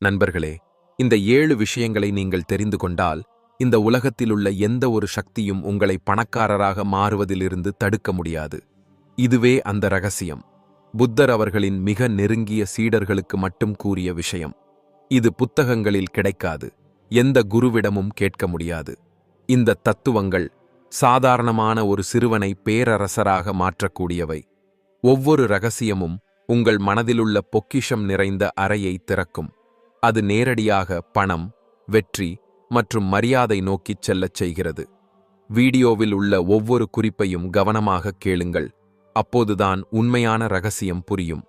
நண்பர்களே, இந்த 7 விஷயங்களை நீங்கள் தெரிந்து கொண்டால், இந்த உலகத்திலுள்ள எந்த ஒரு சக்தியும் உங்களை பணக்காரராக மாறுவதிலிருந்து தடுக்க முடியாது. இதுவே அந்த ரகசியம். புத்தர் அவர்களின் மிக நெருங்கிய சீடர்களுக்கு மட்டும் கூறிய விஷயம். இது புத்தகங்களில் கிடைக்காது, எந்த குருவிடமும் கேட்க முடியாது. இந்த தத்துவங்கள் சாதாரணமான ஒரு சிறுவனை பேரரசராக மாற்றக்கூடியவை. ஒவ்வொரு ரகசியமும் உங்கள் மனதிலுள்ள பொக்கிஷம் நிறைந்த அறையை திறக்கும். அது நேரடியாக பணம், வெற்றி மற்றும் மரியாதை நோக்கிச் செல்லச் செய்கிறது. வீடியோவில் உள்ள ஒவ்வொரு குறிப்பையும் கவனமாக கேளுங்கள். அப்போதுதான் உண்மையான ரகசியம் புரியும்.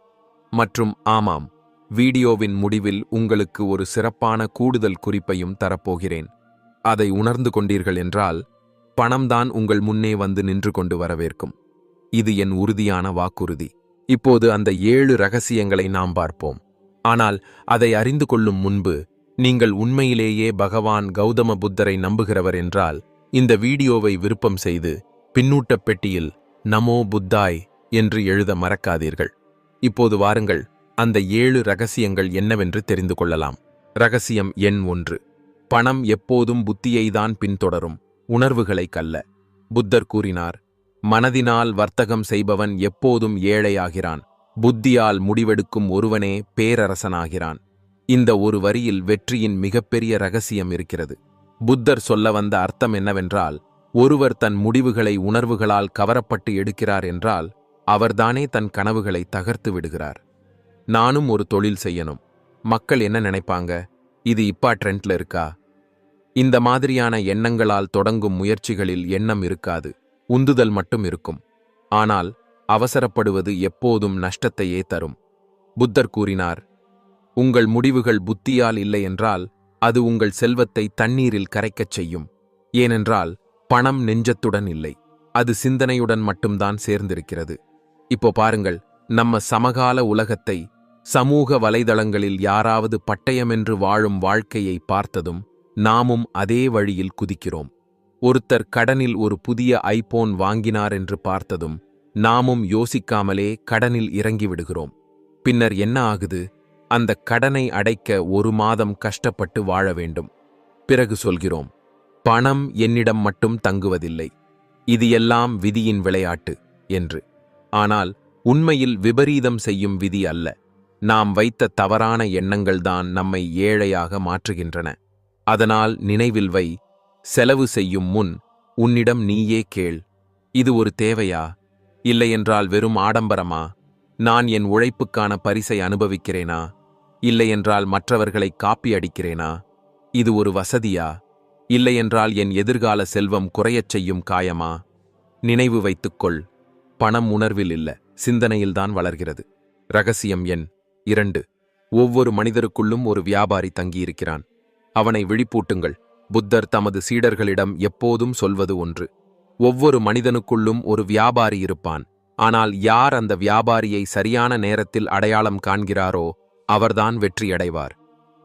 மற்றும் ஆமாம், வீடியோவின் முடிவில் உங்களுக்கு ஒரு சிறப்பான கூடுதல் குறிப்பையும் தரப்போகிறேன். அதை உணர்ந்து கொண்டீர்கள் என்றால், பணம்தான் உங்கள் முன்னே வந்து நின்று கொண்டு வரவேற்கும். இது என் உறுதியான வாக்குறுதி. இப்போது அந்த 7 ரகசியங்களை நாம் பார்ப்போம். ஆனால் அதை அறிந்து கொள்ளும் முன்பு, நீங்கள் உண்மையிலேயே பகவான் கௌதம புத்தரை நம்புகிறவர் என்றால், இந்த வீடியோவை விருப்பம் செய்து பின்னூட்டப் பெட்டியில் நமோ புத்தாய் என்று எழுத மறக்காதீர்கள். இப்போது வாருங்கள், அந்த 7 ரகசியங்கள் என்னவென்று தெரிந்து கொள்ளலாம். ரகசியம் எண் 1. பணம் எப்போதும் புத்தியைதான் பின்தொடரும், உணர்வுகளைக் அல்ல. புத்தர் கூறினார், மனதினால் வர்த்தகம் செய்பவன் எப்போதும் ஏழையாகிறான், புத்தியால் முடிவெடுக்கும் ஒருவனே பேரரசனாகிறான். இந்த ஒரு வரியில் வெற்றியின் மிகப்பெரிய ரகசியம் இருக்கிறது. புத்தர் சொல்ல வந்த அர்த்தம் என்னவென்றால், ஒருவர் தன் முடிவுகளை உணர்வுகளால் கவரப்பட்டு எடுக்கிறார் என்றால், அவர்தானே தன் கனவுகளை தகர்த்து விடுகிறார். நானும் ஒரு தொழில் செய்யணும், மக்கள் என்ன நினைப்பாங்க, இது இப்பா ட்ரெண்ட்ல இருக்கா? இந்த மாதிரியான எண்ணங்களால் தொடங்கும் முயற்சிகளில் எண்ணம் இருக்காது, உந்துதல் மட்டும் இருக்கும். ஆனால் அவசரப்படுவது எப்போதும் நஷ்டத்தையே தரும். புத்தர் கூறினார், உங்கள் முடிவுகள் புத்தியால் இல்லை என்றால், அது உங்கள் செல்வத்தை தண்ணீரில் கரைக்கச் செய்யும். ஏனென்றால் பணம் நெஞ்சத்துடன் இல்லை, அது சிந்தனையுடன் மட்டும்தான் சேர்ந்திருக்கிறது. இப்போ பாருங்கள், நம்ம சமகால உலகத்தை, சமூக வலைதளங்களில் யாராவது பட்டயமென்று வாழும் வாழ்க்கையை பார்த்ததும் நாமும் அதே வழியில் குதிக்கிறோம். ஒருத்தர் கடனில் ஒரு புதிய ஐபோன் வாங்கினார் என்று பார்த்ததும் நாமும் யோசிக்காமலே கடனில் இறங்கிவிடுகிறோம். பின்னர் என்ன ஆகுது? அந்த கடனை அடைக்க 1 மாதம் கஷ்டப்பட்டு வாழ வேண்டும். பிறகு சொல்கிறோம், பணம் என்னிடம் மட்டும் தங்குவதில்லை, இது எல்லாம் விதியின் விளையாட்டு என்று. ஆனால் உண்மையில் விபரீதம் செய்யும் விதி அல்ல, நாம் வைத்த தவறான எண்ணங்கள்தான் நம்மை ஏழையாக மாற்றுகின்றன. அதனால் நினைவில் வை, செலவு செய்யும் முன் உன்னிடம் நீயே கேள், இது ஒரு தேவையா? இல்லையென்றால் வெறும் ஆடம்பரமா? நான் என் உழைப்புக்கான பரிசை அனுபவிக்கிறேனா? இல்லையென்றால் மற்றவர்களை காப்பி அடிக்கிறேனா? இது ஒரு வசதியா? இல்லையென்றால் என் எதிர்கால செல்வம் குறையச் செய்யும் காயமா? நினைவு வைத்துக்கொள், பணம் உணர்வில் இல்ல, சிந்தனையில்தான் வளர்கிறது. ரகசியம் எண் 2. ஒவ்வொரு மனிதருக்குள்ளும் ஒரு வியாபாரி தங்கியிருக்கிறான். அவனை விழிப்பூட்டுங்கள். புத்தர் தமது சீடர்களிடம் எப்போதும் சொல்வது ஒன்று. ஒவ்வொரு மனிதனுக்குள்ளும் ஒரு வியாபாரி இருப்பான். ஆனால் யார் அந்த வியாபாரியை சரியான நேரத்தில் அடையாளம் காண்கிறாரோ அவர்தான் வெற்றியடைவார்.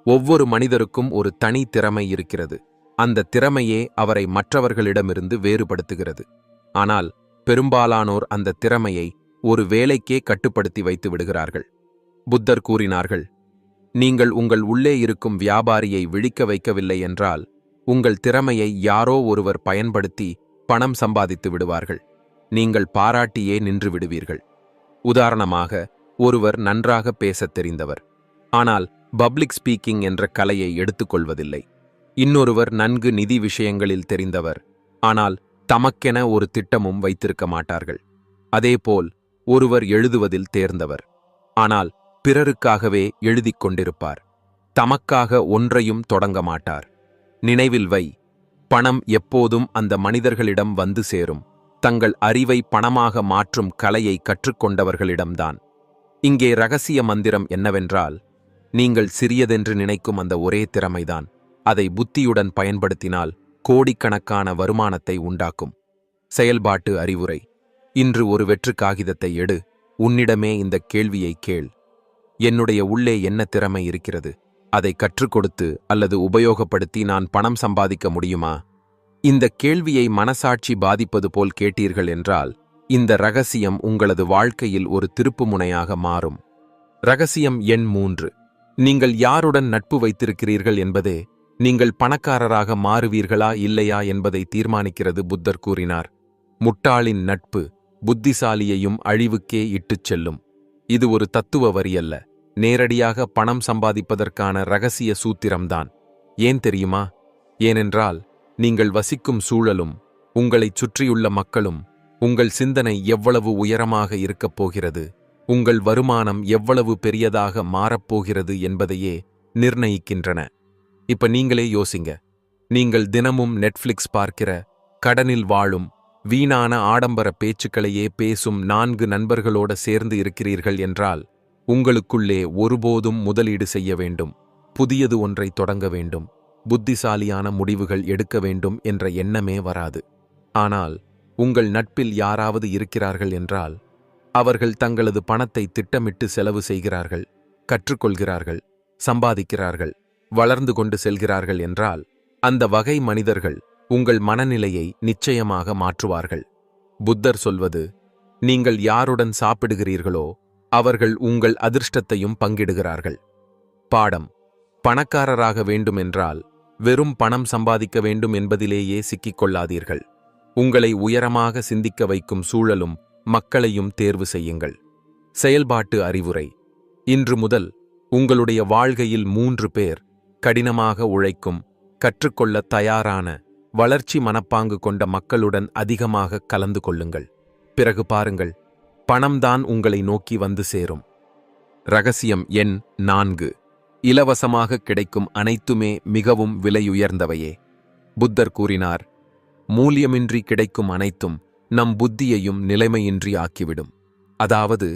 ஒவ்வொரு மனிதருக்கும் ஒரு தனி திறமை இருக்கிறது. அந்த திறமையே அவரை மற்றவர்களிடமிருந்து வேறுபடுத்துகிறது. ஆனால் பெரும்பாலானோர் அந்த திறமையை ஒரு வேலைக்கே கட்டுப்படுத்தி வைத்து விடுகிறார்கள். புத்தர் கூறினார்கள், நீங்கள் உங்கள் உள்ளே இருக்கும் வியாபாரியை விழிக்க வைக்கவில்லை என்றால், உங்கள் திறமையை யாரோ ஒருவர் பயன்படுத்தி பணம் சம்பாதித்து விடுவார்கள். நீங்கள் பாராட்டியே நின்று விடுவீர்கள். உதாரணமாக, ஒருவர் நன்றாக பேசத் தெரிந்தவர், ஆனால் பப்ளிக் ஸ்பீக்கிங் என்ற கலையை எடுத்துக்கொள்வதில்லை. இன்னொருவர் நன்கு நிதி விஷயங்களில் தெரிந்தவர், ஆனால் தமக்கென ஒரு திட்டமும் வைத்திருக்க மாட்டார்கள். அதேபோல் ஒருவர் எழுதுவதில் தேர்ந்தவர், ஆனால் பிறருக்காகவே எழுதிக் கொண்டிருப்பார். தமக்காக ஒன்றையும் தொடங்க மாட்டார். நினைவில் வை, பணம் எப்போதும் அந்த மனிதர்களிடம் வந்து சேரும், தங்கள் அறிவை பணமாக மாற்றும் கலையை கற்றுக்கொண்டவர்களிடம்தான். இங்கே ரகசிய மந்திரம் என்னவென்றால், நீங்கள் சிறியதென்று நினைக்கும் அந்த ஒரே திறமைதான் அதை புத்தியுடன் பயன்படுத்தினால் கோடிக்கணக்கான வருமானத்தை உண்டாக்கும். செயல்பாட்டு அறிவுரை. இன்று ஒரு வெற்று காகிதத்தை எடு, உன்னிடமே இந்த கேள்வியை கேள், என்னுடைய உள்ளே என்ன திறமை இருக்கிறது? அதை கற்றுக் கொடுத்து அல்லது உபயோகப்படுத்தி நான் பணம் சம்பாதிக்க முடியுமா? இந்த கேள்வியை மனசாட்சி பாதிப்பது போல் கேட்டீர்கள் என்றால், இந்த ரகசியம் உங்களது வாழ்க்கையில் ஒரு திருப்புமுனையாக மாறும். ரகசியம் எண் 3. நீங்கள் யாருடன் நட்பு வைத்திருக்கிறீர்கள் என்பதே நீங்கள் பணக்காரராக மாறுவீர்களா இல்லையா என்பதை தீர்மானிக்கிறது. புத்தர் கூறினார், முட்டாளின் நட்பு புத்திசாலியையும் அழிவுக்கே இட்டுச் செல்லும். இது ஒரு தத்துவ வரியல்ல, நேரடியாக பணம் சம்பாதிப்பதற்கான இரகசிய சூத்திரம்தான். ஏன் தெரியுமா? ஏனென்றால் நீங்கள் வசிக்கும் சூழலும் உங்களைச் சுற்றியுள்ள மக்களும் உங்கள் சிந்தனை எவ்வளவு உயரமாக இருக்கப் போகிறது, உங்கள் வருமானம் எவ்வளவு பெரியதாக மாறப்போகிறது என்பதையே நிர்ணயிக்கின்றன. இப்ப நீங்களே யோசிங்க. நீங்கள் தினமும் நெட்ஃப்ளிக்ஸ் பார்க்கிற, கடனில் வாழும், வீணான ஆடம்பர பேச்சுக்களையே பேசும் 4 நண்பர்களோட சேர்ந்து இருக்கிறீர்கள் என்றால் உங்களுக்குள்ளே ஒருபோதும் முதலீடு செய்ய வேண்டும், புதியது ஒன்றை தொடங்க வேண்டும், புத்திசாலியான முடிவுகள் எடுக்க வேண்டும் என்ற எண்ணமே வராது. ஆனால் உங்கள் நட்பில் யாராவது இருக்கிறார்கள் என்றால் அவர்கள் தங்களது பணத்தை திட்டமிட்டு செலவு செய்கிறார்கள், கற்றுக்கொள்கிறார்கள், சம்பாதிக்கிறார்கள், வளர்ந்து கொண்டு செல்கிறார்கள் என்றால் அந்த வகை மனிதர்கள் உங்கள் மனநிலையை நிச்சயமாக மாற்றுவார்கள். புத்தர் சொல்வது, நீங்கள் யாருடன் சாப்பிடுகிறீர்களோ அவர்கள் உங்கள் அதிர்ஷ்டத்தையும் பங்கிடுகிறார்கள். பாடம்: பணக்காரராக வேண்டுமென்றால் வெறும் பணம் சம்பாதிக்க வேண்டும் என்பதிலேயே சிக்கிக்கொள்ளாதீர்கள். உங்களை உயரமாக சிந்திக்க வைக்கும் சூழலும் மக்களையும் தேர்வு செய்யுங்கள். செயல்பாட்டு அறிவுரை: இன்று முதல் உங்களுடைய வாழ்க்கையில் 3 பேர் கடினமாக உழைக்கும், கற்றுக்கொள்ள தயாரான, வளர்ச்சி மனப்பாங்கு கொண்ட மக்களுடன் அதிகமாக கலந்து கொள்ளுங்கள். பிறகு பாருங்கள், பணம்தான் உங்களை நோக்கி வந்து சேரும். ரகசியம் எண் 4: இலவசமாக கிடைக்கும் அனைத்துமே மிகவும் விலையுயர்ந்தவையே. புத்தர் கூறினார், மூல்யமின்றி கிடைக்கும் அனைத்தும் நம் புத்தியையும் நிலைமையின்றி ஆக்கிவிடும். அதாவது,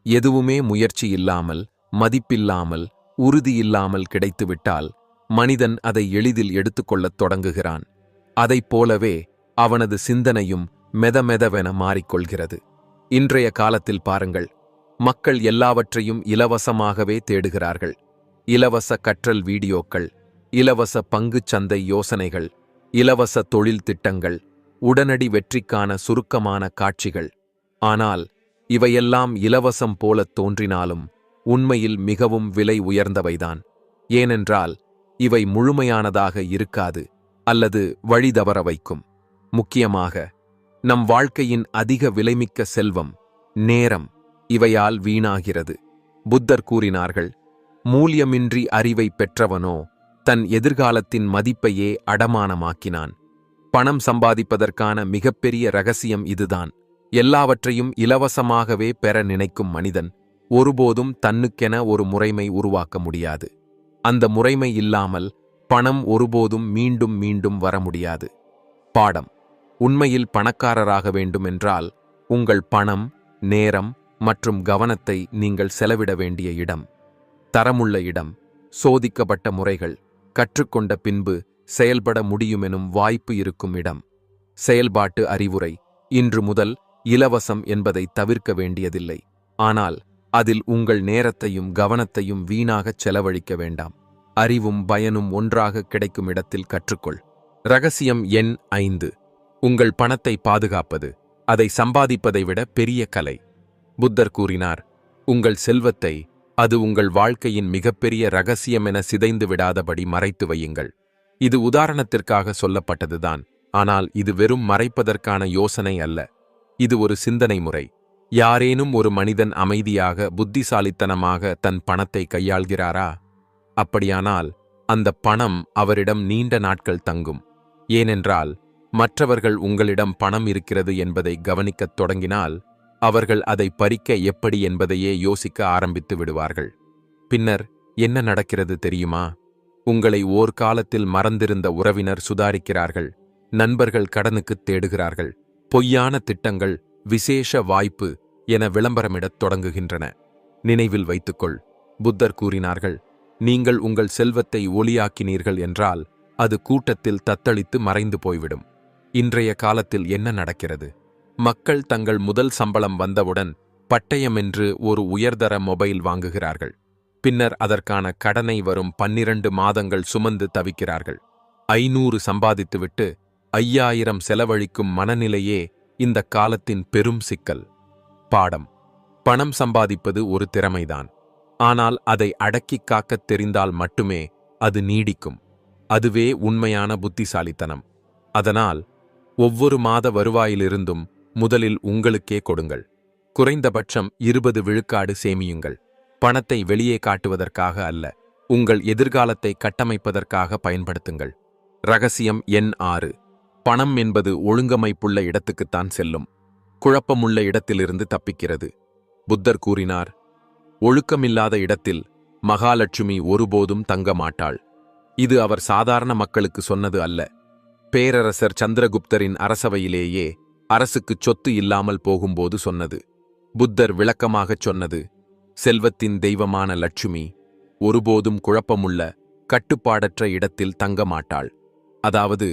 எதுவுமே முயற்சி இல்லாமல், மதிப்பில்லாமல், உறுதியில்லாமல் கிடைத்துவிட்டால் மனிதன் அதை எளிதில் எடுத்துக்கொள்ளத் தொடங்குகிறான். அதைப் போலவே அவனது சிந்தனையும் மெதமெதவென மாறிக்கொள்கிறது. இன்றைய காலத்தில் பாருங்கள், மக்கள் எல்லாவற்றையும் இலவசமாகவே தேடுகிறார்கள். இலவச கற்றல் வீடியோக்கள், இலவச பங்குச் சந்தை யோசனைகள், இலவச தொழில் திட்டங்கள், உடனடி வெற்றிக்கான சுருக்கமான காட்சிகள். ஆனால் இவையெல்லாம் இலவசம் போலத் தோன்றினாலும் உண்மையில் மிகவும் விலை உயர்ந்தவைதான். ஏனென்றால் இவை முழுமையானதாக இருக்காது அல்லது வழிதவற வைக்கும். முக்கியமாக நம் வாழ்க்கையின் அதிக விலைமிக்க செல்வம், நேரம் இவையால் வீணாகிறது. புத்தர் கூறினார்கள், மூல்யமின்றி அறிவை பெற்றவனோ தன் எதிர்காலத்தின் மதிப்பையே அடமானமாக்கினான். பணம் சம்பாதிப்பதற்கான மிகப்பெரிய இரகசியம் இதுதான். எல்லாவற்றையும் இலவசமாகவே பெற நினைக்கும் மனிதன் ஒருபோதும் தன்னுக்கென ஒரு முறைமை உருவாக்க முடியாது. அந்த முறைமை இல்லாமல் பணம் ஒருபோதும் மீண்டும் மீண்டும் வர முடியாது. பாடம்: உண்மையில் பணக்காரராக வேண்டுமென்றால் உங்கள் பணம், நேரம் மற்றும் கவனத்தை நீங்கள் செலவிட வேண்டிய இடம், தரமுள்ள இடம், சோதிக்கப்பட்ட முறைகள், கற்றுக்கொண்ட பின்பு செயல்பட முடியுமெனும் வாய்ப்பு இருக்கும் இடம். செயல்பாட்டு அறிவுரை: இன்று முதல் இலவசம் என்பதை தவிர்க்க வேண்டியதில்லை. ஆனால் அதில் உங்கள் நேரத்தையும் கவனத்தையும் வீணாகச் செலவழிக்க வேண்டாம். அறிவும் பயனும் ஒன்றாக கிடைக்கும் இடத்தில் கற்றுக்கொள். ரகசியம் எண் 5: உங்கள் பணத்தை பாதுகாப்பது அதை சம்பாதிப்பதை விட பெரிய கலை. புத்தர் கூறினார், உங்கள் செல்வத்தை அது உங்கள் வாழ்க்கையின் மிகப்பெரிய இரகசியமென சிதைந்து விடாதபடி மறைத்து வையுங்கள். இது உதாரணத்திற்காக சொல்லப்பட்டதுதான், ஆனால் இது வெறும் மறைப்பதற்கான யோசனை அல்ல. இது ஒரு சிந்தனை முறை. யாரேனும் ஒரு மனிதன் அமைதியாக, புத்திசாலித்தனமாக தன் பணத்தை கையாள்கிறாரா? அப்படியானால் அந்த பணம் அவரிடம் நீண்ட நாட்கள் தங்கும். ஏனென்றால் மற்றவர்கள் உங்களிடம் பணம் இருக்கிறது என்பதை கவனிக்கத் தொடங்கினால் அவர்கள் அதை பறிக்க எப்படி என்பதையே யோசிக்க ஆரம்பித்து விடுவார்கள். பின்னர் என்ன நடக்கிறது தெரியுமா? உங்களை ஓர்காலத்தில் மறந்திருந்த உறவினர் சுதாரிக்கிறார்கள், நண்பர்கள் கடனுக்குத் தேடுகிறார்கள், பொய்யான திட்டங்கள் விசேஷ வாய்ப்பு என விளம்பரமிடத் தொடங்குகின்றன. நினைவில் வைத்துக்கொள், புத்தர் கூறினார்கள், நீங்கள் உங்கள் செல்வத்தை ஒளியாக்கினீர்கள் என்றால் அது கூட்டத்தில் தத்தளித்து மறைந்து போய்விடும். இன்றைய காலத்தில் என்ன நடக்கிறது? மக்கள் தங்கள் முதல் சம்பளம் வந்தவுடன் பட்டயமென்று ஒரு உயர்தர மொபைல் வாங்குகிறார்கள். பின்னர் அதற்கான கடனை வரும் 12 மாதங்கள் சுமந்து தவிக்கிறார்கள். 500 சம்பாதித்துவிட்டு 5000 செலவழிக்கும் மனநிலையே இந்த காலத்தின் பெரும் சிக்கல். பாடம்: பணம் சம்பாதிப்பது ஒரு திறமைதான். ஆனால் அதை அடக்கிக் காக்கத் தெரிந்தால் மட்டுமே அது நீடிக்கும். அதுவே உண்மையான புத்திசாலித்தனம். அதனால் ஒவ்வொரு மாத வருவாயிலிருந்தும் முதலில் உங்களுக்கே கொடுங்கள். குறைந்தபட்சம் 20 விழுக்காடு சேமியுங்கள். பணத்தை வெளியே காட்டுவதற்காக அல்ல, உங்கள் எதிர்காலத்தை கட்டமைப்பதற்காக பயன்படுத்துங்கள். ரகசியம் எண் 6. பணம் என்பது ஒழுங்கமைப்புள்ள இடத்துக்குத்தான் செல்லும், குழப்பமுள்ள இடத்திலிருந்து தப்பிக்கிறது. புத்தர் கூறினார், ஒழுக்கமில்லாத இடத்தில் மகாலட்சுமி ஒருபோதும் தங்க மாட்டாள். இது அவர் சாதாரண மக்களுக்கு சொன்னது அல்ல. பேரரசர் சந்திரகுப்தரின் அரசவையிலேயே அரசுக்குச் சொத்து இல்லாமல் போகும்போது சொன்னது. புத்தர் விளக்கமாகச் சொன்னது, செல்வத்தின் தெய்வமான லட்சுமி ஒருபோதும் குழப்பமுள்ள கட்டுப்பாடற்ற இடத்தில் தங்க மாட்டாள். அதாவது,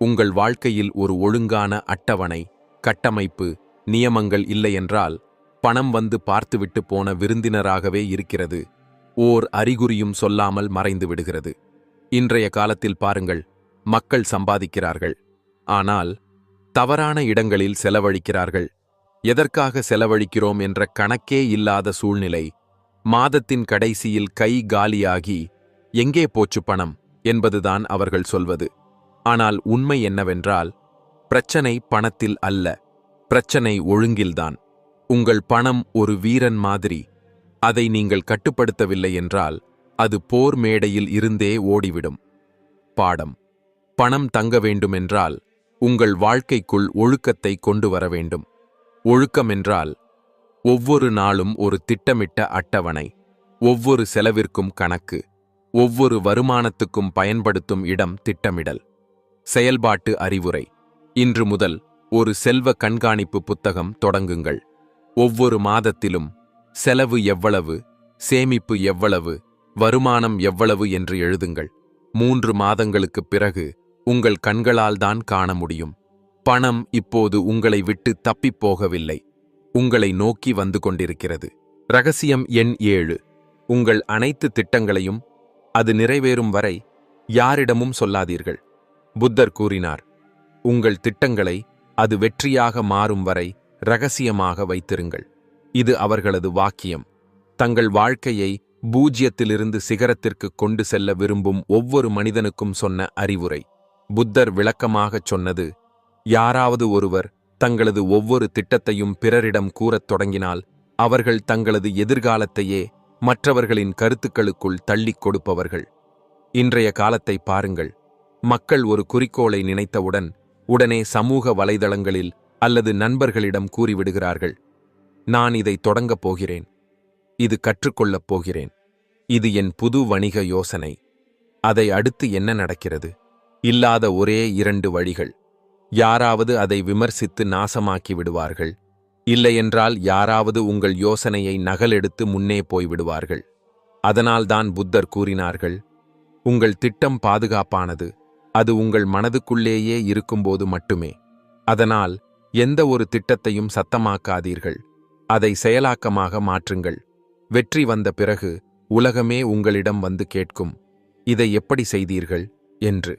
உங்கள் வாழ்க்கையில் ஒரு ஒழுங்கான அட்டவணை, கட்டமைப்பு, நியமங்கள் இல்லையென்றால் பணம் வந்து பார்த்துவிட்டு போன விருந்தினராகவே இருக்கிறது. ஓர் அறிகுறியும் சொல்லாமல் மறைந்து விடுகிறது. இன்றைய காலத்தில் பாருங்கள், மக்கள் சம்பாதிக்கிறார்கள், ஆனால் தவறான இடங்களில் செலவழிக்கிறார்கள். எதற்காக செலவழிக்கிறோம் என்ற கணக்கே இல்லாத சூழ்நிலை. மாதத்தின் கடைசியில் கை காலியாகி எங்கே போச்சு பணம் என்பதுதான் அவர்கள் சொல்வது. ஆனால் உண்மை என்னவென்றால், பிரச்சனை பணத்தில் அல்ல, பிரச்சனை ஒழுங்கில்தான். உங்கள் பணம் ஒரு வீரன் மாதிரி. அதை நீங்கள் கட்டுப்படுத்தவில்லை என்றால் அது போர் மேடையில் இருந்தே ஓடிவிடும். பாடம்: பணம் தங்க வேண்டுமென்றால் உங்கள் வாழ்க்கைக்குள் ஒழுக்கத்தை கொண்டு வர வேண்டும். ஒழுக்கம் என்றால் ஒவ்வொரு நாளும் ஒரு திட்டமிட்ட அட்டவணை, ஒவ்வொரு செலவிற்கும் கணக்கு, ஒவ்வொரு வருமானத்துக்கும் பயன்படுத்தும் இடம் திட்டமிடல். செயல்பாட்டு அறிவுரை: இன்று முதல் ஒரு செல்வ கண்காணிப்பு புத்தகம் தொடங்குங்கள். ஒவ்வொரு மாதத்திலும் செலவு எவ்வளவு, சேமிப்பு எவ்வளவு, வருமானம் எவ்வளவு என்று எழுதுங்கள். 3 மாதங்களுக்குப் பிறகு உங்கள் கண்களால் தான் காண முடியும். பணம் இப்போது உங்களை விட்டு தப்பிப் போகவில்லை, உங்களை நோக்கி வந்து கொண்டிருக்கிறது. ரகசியம் எண் 7. உங்கள் அனைத்து திட்டங்களையும் அது நிறைவேறும் வரை யாரிடமும் சொல்லாதீர்கள். புத்தர் கூறினார், உங்கள் திட்டங்களை அது வெற்றியாக மாறும் வரை இரகசியமாக வைத்திருங்கள். இது அவர்களது வாக்கியம். தங்கள் வாழ்க்கையை பூஜ்யத்திலிருந்து சிகரத்திற்கு கொண்டு செல்ல விரும்பும் ஒவ்வொரு மனிதனுக்கும் சொன்ன அறிவுரை. புத்தர் விளக்கமாகச் சொன்னது, யாராவது ஒருவர் தங்களது ஒவ்வொரு திட்டத்தையும் பிறரிடம் கூறத் தொடங்கினால் அவர்கள் தங்களது எதிர்காலத்தையே மற்றவர்களின் கருத்துக்களுக்குள் தள்ளிக் கொடுப்பவர்கள். இன்றைய காலத்தை பாருங்கள். மக்கள் ஒரு குறிக்கோளை நினைத்தவுடன் உடனே சமூக வலைதளங்களில் அல்லது நண்பர்களிடம் கூறிவிடுகிறார்கள், நான் இதை தொடங்கப் போகிறேன், இது கற்றுக்கொள்ளப் போகிறேன், இது என் புது வணிக யோசனை. அதை அடுத்து என்ன நடக்கிறது? இல்லாத ஒரே 2 வழிகள். யாராவது அதை விமர்சித்து நாசமாக்கி விடுவார்கள், இல்லையென்றால் யாராவது உங்கள் யோசனையை நகலெடுத்து முன்னே போய்விடுவார்கள். அதனால்தான் புத்தர் கூறினார்கள், உங்கள் திட்டம் பாதுகாப்பானது, அது உங்கள் மனதுக்குள்ளேயே இருக்கும்போது மட்டுமே. அதனால் எந்த ஒரு திட்டத்தையும் சத்தமாக்காதீர்கள், அதை செயலாக்கமாக மாற்றுங்கள். வெற்றி வந்த பிறகு உலகமே உங்களிடம் வந்து கேட்கும், இதை எப்படி செய்தீர்கள் என்று.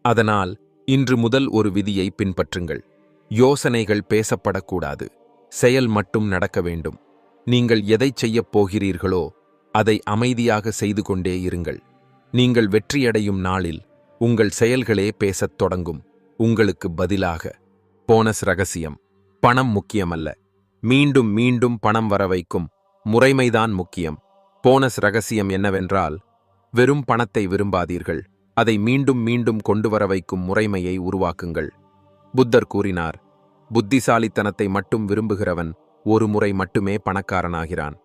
அதனால் இன்று முதல் ஒரு விதியை பின்பற்றுங்கள். யோசனைகள் பேசப்படக்கூடாது, செயல் மட்டும் நடக்க வேண்டும். நீங்கள் எதைச் செய்யப் போகிறீர்களோ அதை அமைதியாக செய்து கொண்டே இருங்கள். நீங்கள் வெற்றியடையும் நாளில் உங்கள் செயல்களே பேசத் தொடங்கும், உங்களுக்கு பதிலாக. போனஸ் ரகசியம்: பணம் முக்கியமல்ல, மீண்டும் மீண்டும் பணம் வர வைக்கும் முறைமைதான் முக்கியம். போனஸ் ரகசியம் என்னவென்றால், வெறும் பணத்தை விரும்பாதீர்கள், அதை மீண்டும் மீண்டும் கொண்டு வர வைக்கும் முறைமையை உருவாக்குங்கள். புத்தர் கூறினார், புத்திசாலித்தனத்தை மட்டும் விரும்புகிறவன் ஒரு முறை மட்டுமே பணக்காரனாகிறான்.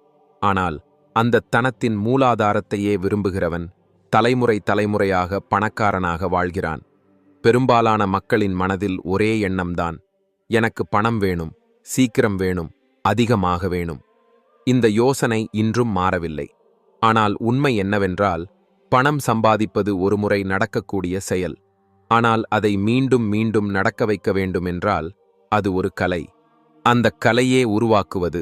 ஆனால் அந்த தனத்தின் மூலாதாரத்தையே விரும்புகிறவன் தலைமுறை தலைமுறையாக பணக்காரனாக வாழ்கிறான். பெரும்பாலான மக்களின் மனதில் ஒரே எண்ணம்தான், எனக்கு பணம் வேணும், சீக்கிரம் வேணும், அதிகமாக வேணும். இந்த யோசனை இன்றும் மாறவில்லை. ஆனால் உண்மை என்னவென்றால், பணம் சம்பாதிப்பது ஒருமுறை நடக்கக்கூடிய செயல். ஆனால் அதை மீண்டும் மீண்டும் நடக்க வைக்க வேண்டுமென்றால் அது ஒரு கலை. அந்த கலையே உருவாக்குவது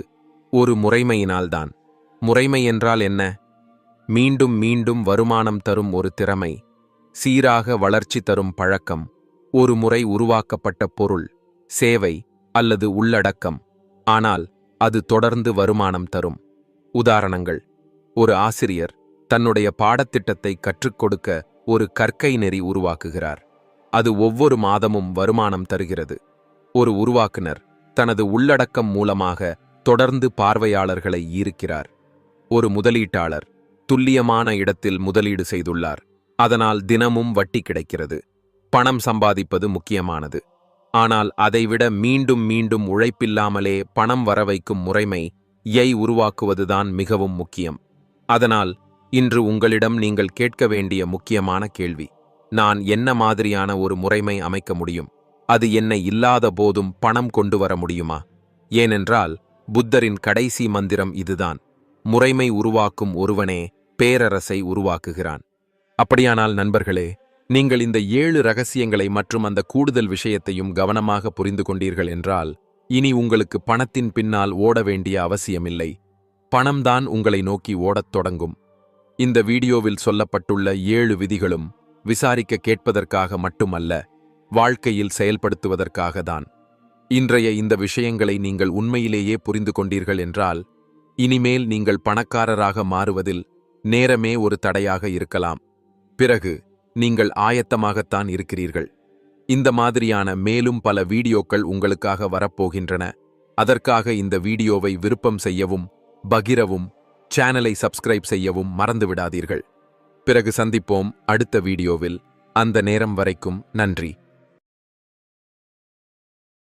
ஒரு முறைமையினால்தான். முறைமை என்றால் என்ன? மீண்டும் மீண்டும் வருமானம் தரும் ஒரு திறமை, சீராக வளர்ச்சி தரும் பழக்கம், ஒரு முறை உருவாக்கப்பட்ட பொருள், சேவை அல்லது உள்ளடக்கம். ஆனால் அது தொடர்ந்து வருமானம் தரும். உதாரணங்கள்: ஒரு ஆசிரியர் தன்னுடைய பாடத்திட்டத்தை கற்றுக் கொடுக்க ஒரு கற்கை நெறி உருவாக்குகிறார். அது ஒவ்வொரு மாதமும் வருமானம் தருகிறது. ஒரு உருவாக்குனர் தனது உள்ளடக்கம் மூலமாக தொடர்ந்து பார்வையாளர்களை ஈர்க்கிறார். ஒரு முதலீட்டாளர் துல்லியமான இடத்தில் முதலீடு செய்துள்ளார். அதனால் தினமும் வட்டி கிடைக்கிறது. பணம் சம்பாதிப்பது முக்கியமானது. ஆனால் அதைவிட மீண்டும் மீண்டும் உழைப்பில்லாமலே பணம் வரவைக்கும் முறைமையை உருவாக்குவதுதான் மிகவும் முக்கியம். அதனால் இன்று உங்களிடம் நீங்கள் கேட்க வேண்டிய முக்கியமான கேள்வி, நான் என்ன மாதிரியான ஒரு முறைமை அமைக்க முடியும்? அது என்னை இல்லாத போதும் பணம் கொண்டு வர முடியுமா? ஏனென்றால் புத்தரின் கடைசி மந்திரம் இதுதான், முறைமை உருவாக்கும் ஒருவனே பேரரசை உருவாக்குகிறான். அப்படியானால் நண்பர்களே, நீங்கள் இந்த 7 ரகசியங்களை மற்றும் அந்த கூடுதல் விஷயத்தையும் கவனமாக புரிந்து கொண்டீர்கள் என்றால், இனி உங்களுக்கு பணத்தின் பின்னால் ஓட வேண்டிய அவசியமில்லை. பணம்தான் உங்களை நோக்கி ஓடத் தொடங்கும். இந்த வீடியோவில் சொல்லப்பட்டுள்ள 7 விதிகளும் விசாரிக்க கேட்பதற்காக மட்டுமல்ல, வாழ்க்கையில் செயல்படுத்துவதற்காக தான். இன்றைய இந்த விஷயங்களை நீங்கள் உண்மையிலேயே புரிந்து கொண்டீர்கள் என்றால், இனிமேல் நீங்கள் பணக்காரராக மாறுவதில் நேரமே ஒரு தடையாக இருக்கலாம். பிறகு நீங்கள் ஆயத்தமாகத்தான் இருக்கிறீர்கள். இந்த மாதிரியான மேலும் பல வீடியோக்கள் உங்களுக்காக வரப்போகின்றன. அதற்காக இந்த வீடியோவை விருப்பம் செய்யவும், பகிரவும், சேனலை சப்ஸ்கிரைப் செய்யவும் மறந்துவிடாதீர்கள். பிறகு சந்திப்போம் அடுத்த வீடியோவில். அந்த நேரம் வரைக்கும் நன்றி.